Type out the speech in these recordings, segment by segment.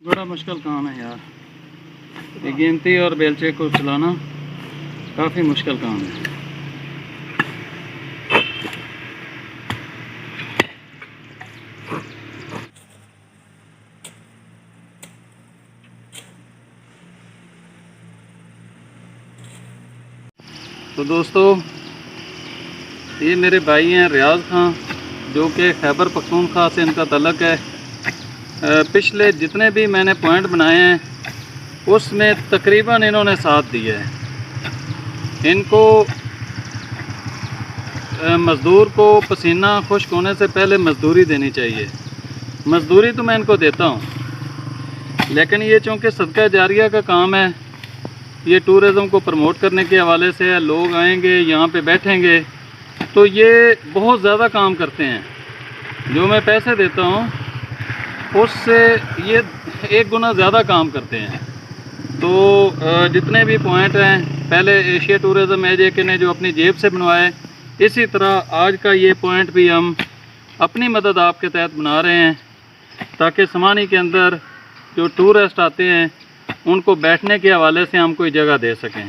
बड़ा मुश्किल काम है यार, ये गिनती और बेलचे को चलाना काफ़ी मुश्किल काम है। तो दोस्तों, ये मेरे भाई हैं रियाज खान, जो कि खैबर पख्तूनख्वा से इनका तल्लक है। पिछले जितने भी मैंने पॉइंट बनाए हैं उसमें तकरीबन इन्होंने साथ दिया है। इनको मज़दूर को पसीना खुश्क होने से पहले मज़दूरी देनी चाहिए। मज़दूरी तो मैं इनको देता हूँ, लेकिन ये चूँकि सदका जारिया का काम है, ये टूरिज़म को प्रमोट करने के हवाले से है। लोग आएंगे, यहाँ पे बैठेंगे, तो ये बहुत ज़्यादा काम करते हैं। जो मैं पैसे देता हूँ उससे ये 1 गुना ज़्यादा काम करते हैं। तो जितने भी पॉइंट हैं, पहले एशिया टूरिज़म एजेंसी ने जो अपनी जेब से बनवाए, इसी तरह आज का ये पॉइंट भी हम अपनी मदद आपके तहत बना रहे हैं, ताकि समानी के अंदर जो टूरिस्ट आते हैं उनको बैठने के हवाले से हम कोई जगह दे सकें।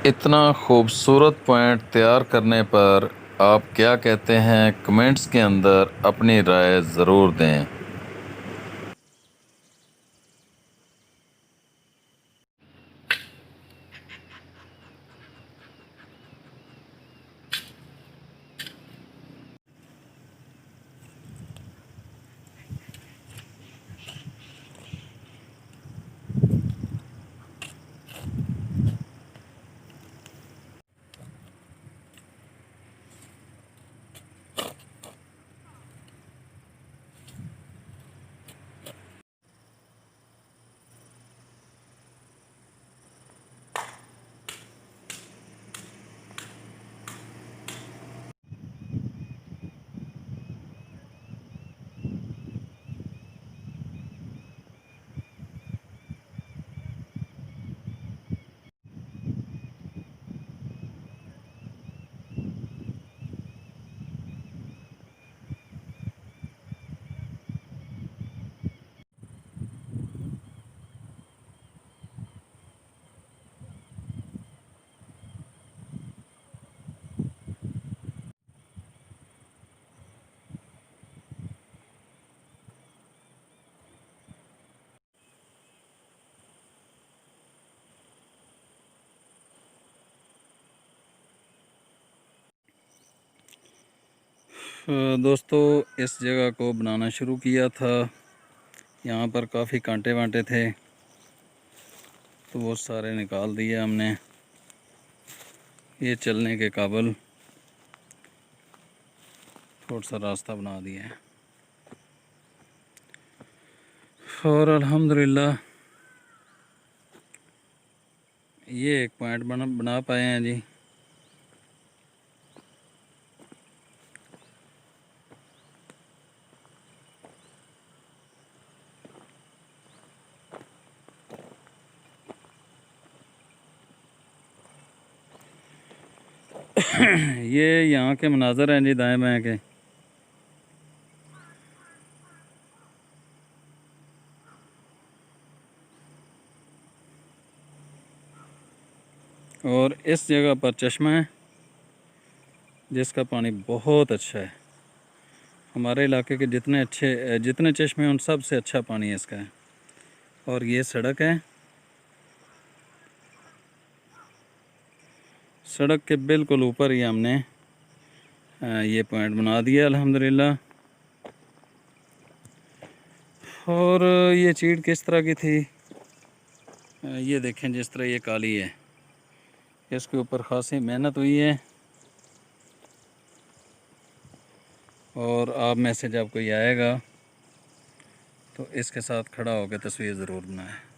इतना खूबसूरत पॉइंट तैयार करने पर आप क्या कहते हैं, कमेंट्स के अंदर अपनी राय ज़रूर दें। दोस्तों इस जगह को बनाना शुरू किया था, यहाँ पर काफ़ी कांटे वांटे थे तो वो सारे निकाल दिए हमने। ये चलने के काबिल थोड़ा सा रास्ता बना दिया है और अल्हम्दुलिल्लाह ये एक पॉइंट बना पाए हैं जी। ये यहाँ के मनाज़र हैं जी दाएं बाएं के। और इस जगह पर चश्मा है जिसका पानी बहुत अच्छा है। हमारे इलाके के जितने चश्मे हैं उन सब से अच्छा पानी है इसका है। और ये सड़क है, सड़क के बिल्कुल ऊपर ही हमने ये पॉइंट बना दिया अल्हम्दुलिल्लाह। और ये चीड़ किस तरह की थी ये देखें, जिस तरह ये काली है, इसके ऊपर ख़ासी मेहनत हुई है। और आप में से जब कोई आएगा तो इसके साथ खड़ा होकर तस्वीर ज़रूर बनाएं।